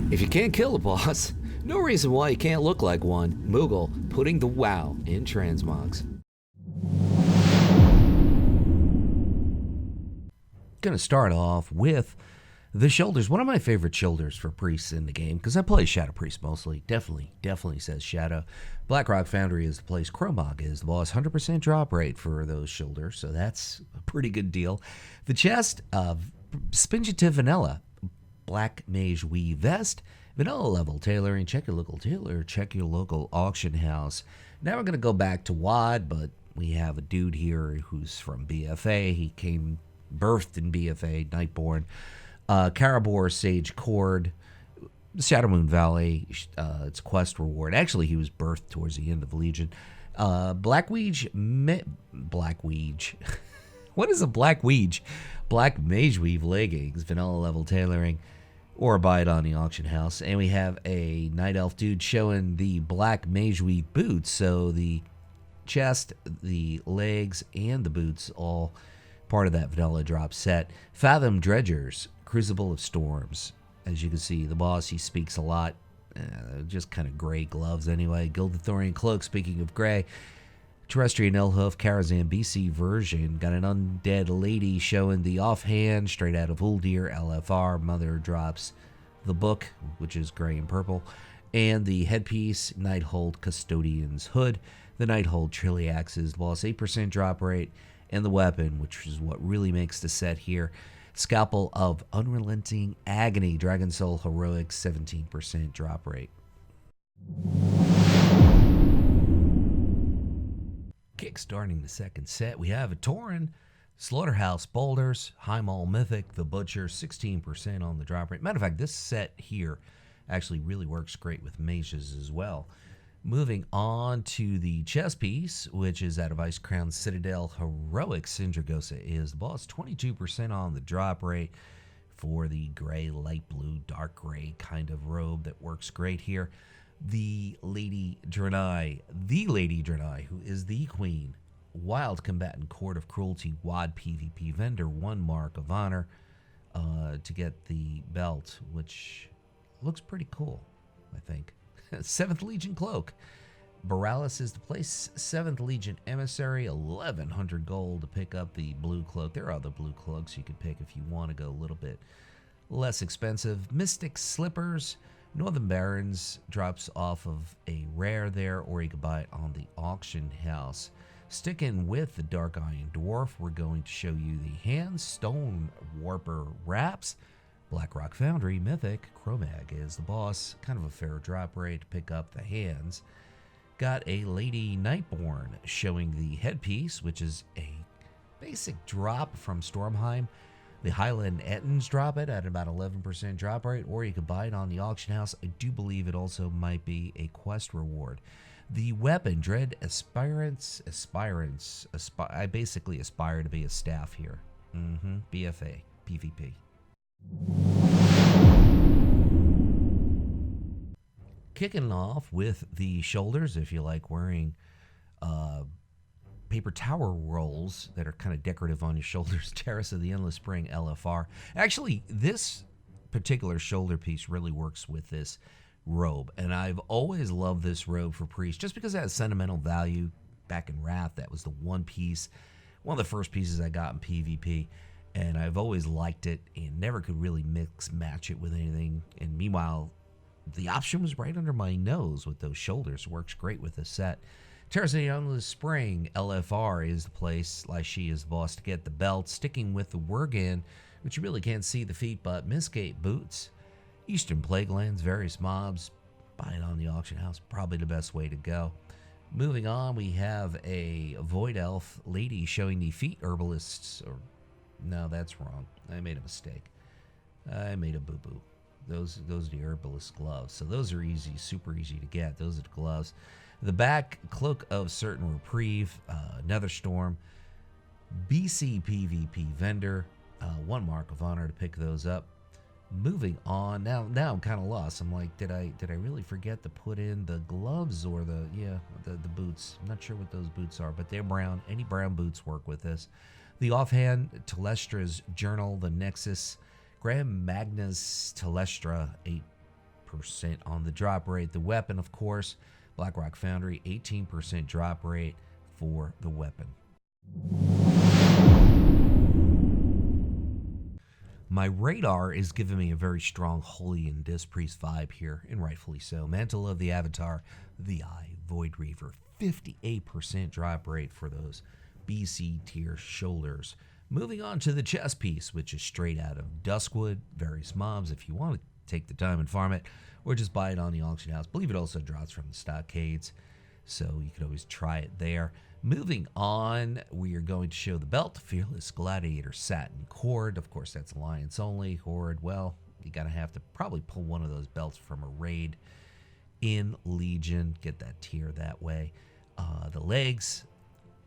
If you can't kill a boss, no reason why you can't look like one. Moogle putting the wow in transmogs. Gonna start off with the shoulders. One of my favorite shoulders for priests in the game, because I play Shadow Priest mostly. Definitely says Shadow. Blackrock Foundry is the place. Chromog is the boss. 100% drop rate for those shoulders, so that's a pretty good deal. The chest of Spingative Vanilla. Black Mage Weave Vest. Vanilla level tailoring. Check your local tailor. Check your local auction house. Now we're going to go back to WoD, but we have a dude here who's from BFA. He came birthed in BFA, Nightborn. Karabor Sage Cord, Shadowmoon Valley, it's a quest reward. Actually, he was birthed towards the end of Legion. Blackweege. What is a Blackweege? Black Mage Weave leggings, vanilla level tailoring, or buy it on the auction house. And we have a Night Elf dude showing the Black Mage Weave boots. So the chest, the legs, and the boots all part of that vanilla drop set. Fathom Dredgers, Crucible of Storms. As you can see, the boss, he speaks a lot. Just kind of gray gloves anyway. Gildathorian Cloak, speaking of gray. Terrestrian Elhoof, Karazhan BC version. Got an undead lady showing the offhand, straight out of Uldir, LFR. Mother drops the book, which is gray and purple. And the headpiece, Nighthold Custodian's Hood. The Nighthold Triliax's boss, 8% drop rate. And the weapon, which is what really makes the set here. Scalpel of Unrelenting Agony, Dragon Soul Heroic, 17% drop rate. Kickstarting the second set, we have a Tauren, Slaughterhouse Boulders, Highmaul Mythic, the Butcher, 16% on the drop rate. Matter of fact, this set here actually really works great with mages as well. Moving on to the chess piece, which is out of Ice Crown Citadel Heroic. Sindragosa is the boss. 22% on the drop rate for the gray, light blue, dark gray kind of robe that works great here. The Lady Draenor, who is the Queen. Wild Combatant Court of Cruelty, WoD PvP vendor, 1 mark of honor to get the belt, which looks pretty cool, I think. 7th Legion Cloak. Borealis is the place. 7th Legion Emissary, 1,100 gold to pick up the blue cloak. There are other blue cloaks you could pick if you want to go a little bit less expensive. Mystic Slippers. Northern Barons drops off of a rare there, or you could buy it on the auction house. Sticking with the Dark Iron Dwarf, we're going to show you the Hand Stone Warper Wraps. Blackrock Foundry Mythic, Chromag is the boss. Kind of a fair drop rate to pick up the hands. Got a Lady Nightborn showing the headpiece, which is a basic drop from Stormheim. The Highland Ettins drop it at about 11% drop rate, or you could buy it on the auction house. I do believe it also might be a quest reward. The weapon, Dread Aspirants. I basically aspire to be a staff here. BFA, PvP. Kicking off with the shoulders, if you like wearing paper towel rolls that are kind of decorative on your shoulders. Terrace of the Endless Spring, LFR. Actually, this particular shoulder piece really works with this robe, and I've always loved this robe for priests just because it has sentimental value. Back in Wrath, that was the one piece, one of the first pieces I got in PvP. And I've always liked it and never could really match it with anything. And meanwhile, the option was right under my nose with those shoulders. Works great with this set. Terrace of the Endless Spring, LFR is the place. Lyshee is the boss to get the belt. Sticking with the Worgen, which you really can't see the feet, but Mistgate boots. Eastern Plaguelands, various mobs. Buy it on the auction house. Probably the best way to go. Moving on, we have a Void Elf lady showing the feet herbalists, no, that's wrong. I made a mistake. I made a boo-boo. Those are the herbalist gloves. So those are easy, super easy to get. Those are the gloves. The back, Cloak of Certain Reprieve, Netherstorm, BC PvP vendor, 1 mark of honor to pick those up. Moving on, now I'm kind of lost. I'm like, did I really forget to put in the gloves or the boots? I'm not sure what those boots are, but they're brown. Any brown boots work with this. The offhand, Telestra's Journal, the Nexus, Graham Magnus Telestra, 18% on the drop rate. The weapon, of course, Blackrock Foundry, 18% drop rate for the weapon. My radar is giving me a very strong Holy and Disc Priest vibe here, and rightfully so. Mantle of the Avatar, the Eye, Void Reaver, 58% drop rate for those BC tier shoulders. Moving on to the chest piece, which is straight out of Duskwood, various mobs if you want to take the time and farm it, or just buy it on the auction house. I believe it also drops from the stockades, so you could always try it there. Moving on, we are going to show the belt, Fearless Gladiator Satin Cord. Of course, that's Alliance only. Horde, well, you gotta have to probably pull one of those belts from a raid in Legion, get that tier that way. The legs,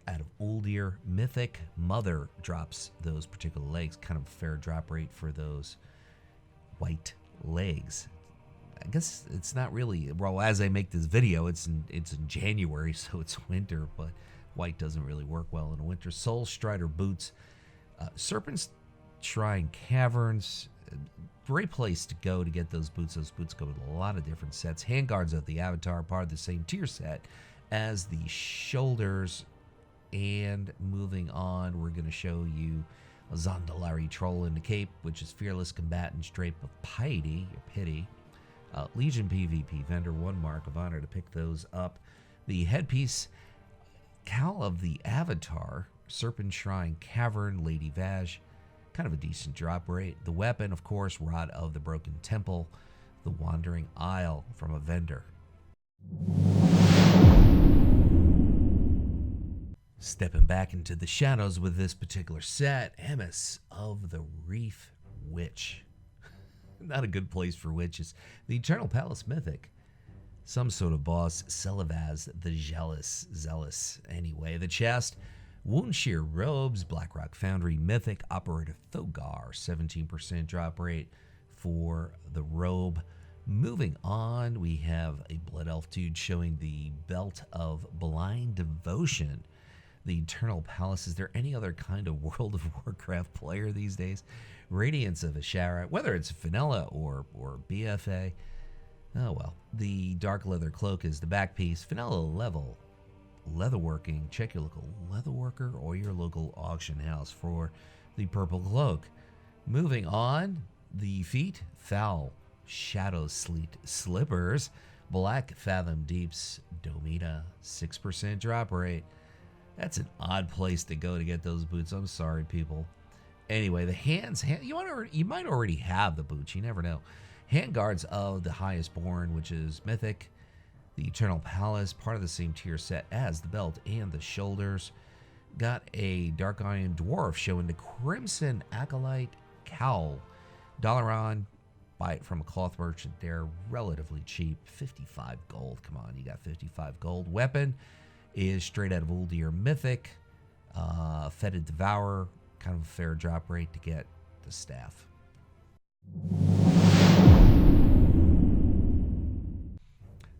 out of Uldir, Mythic Mother drops those particular legs, kind of a fair drop rate for those white legs. I guess it's not really, well, as I make this video, it's in January, so it's winter, but white doesn't really work well in winter. Soul Strider boots, Serpent's Shrine Caverns, great place to go to get those boots. Those boots go with a lot of different sets. Handguards of the Avatar, part of the same tier set as the shoulders. And moving on, we're going to show you a Zondalari Troll in the Cape, which is Fearless Combatant, Drape of Piety, or Pity. Legion PvP vendor, 1 mark of honor to pick those up. The headpiece, Cal of the Avatar, Serpent Shrine Cavern, Lady Vaj, kind of a decent drop rate. The weapon, of course, Rod of the Broken Temple, the Wandering Isle from a vendor. Stepping back into the shadows with this particular set, Emis of the Reef Witch. Not a good place for witches. The Eternal Palace Mythic. Some sort of boss, Celavaz the Zealous. Anyway, the chest, Woundshear Robes, Blackrock Foundry Mythic, Operator Thogar, 17% drop rate for the robe. Moving on, we have a Blood Elf dude showing the Belt of Blind Devotion. The Eternal Palace. Is there any other kind of World of Warcraft player these days? Radiance of Ashara, whether it's vanilla or BFA. Oh well. The Dark Leather Cloak is the back piece. Vanilla level leatherworking. Check your local leatherworker or your local auction house for the purple cloak. Moving on, the feet, Foul Shadow Sleet Slippers. Black Fathom Deeps Domita, 6% drop rate. That's an odd place to go to get those boots. I'm sorry, people. Anyway, the hands you might already have the boots. You never know. Handguards of the Highest Born, which is Mythic. The Eternal Palace, part of the same tier set as the belt and the shoulders. Got a Dark Iron Dwarf showing the Crimson Acolyte Cowl. $1 buy it from a cloth merchant. They're relatively cheap. 55 gold. Come on, you got 55 gold. Weapon is straight out of Uldir Mythic. Fetid Devourer, kind of a fair drop rate to get the staff.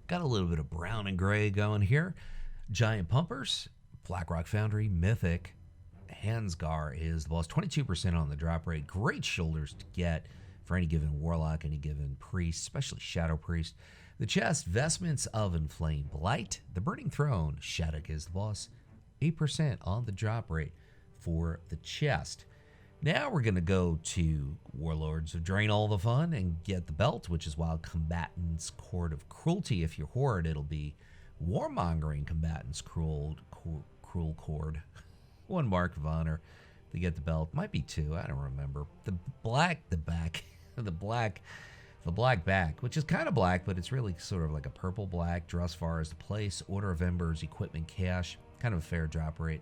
Got a little bit of brown and gray going here. Giant Pumpers, Blackrock Foundry Mythic. Hansgar is the boss, 22% on the drop rate. Great shoulders to get for any given warlock, any given priest, especially Shadow Priest. The chest, Vestments of Inflamed Light. The Burning Throne, Shattuck is the boss, 8% on the drop rate for the chest. Now we're going to go to Warlords of Draenor, the fun, and get the belt, which is Wild Combatants Cord of Cruelty. If you're Horde, it'll be Warmongering Combatants Cruel Cord. 1 mark of honor to get the belt. Might be 2, I don't remember. The black back, which is kind of black, but it's really sort of like a purple black. Drusvar is the place. Order of Embers, Equipment Cache, kind of a fair drop rate.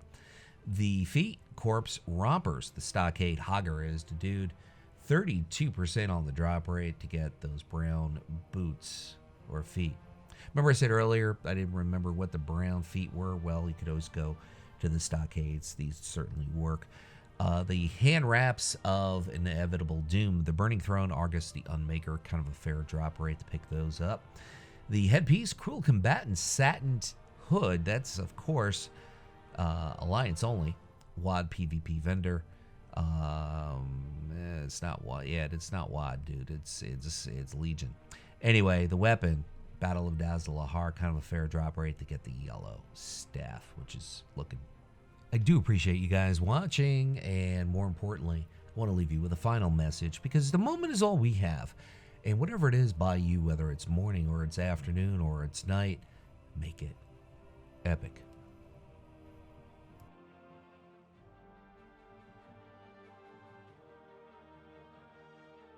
The feet, Corpse Rompers, the Stockade Hogger is the dude. 32% on the drop rate to get those brown boots or feet. Remember I said earlier I didn't remember what the brown feet were? Well, you could always go to the stockades. These certainly work. The hand wraps of Inevitable Doom, the Burning Throne, Argus the Unmaker, kind of a fair drop rate to pick those up. The headpiece, Cruel Combatant Satin Hood, that's of course Alliance only. WAD PvP vendor. It's not wide. Yeah, it's not wide, dude. It's Legion. Anyway, the weapon, Battle of Dazalahar, kind of a fair drop rate to get the yellow staff, which is looking. I do appreciate you guys watching, and more importantly, I want to leave you with a final message, because the moment is all we have. And whatever it is by you, whether it's morning or it's afternoon or it's night, make it epic.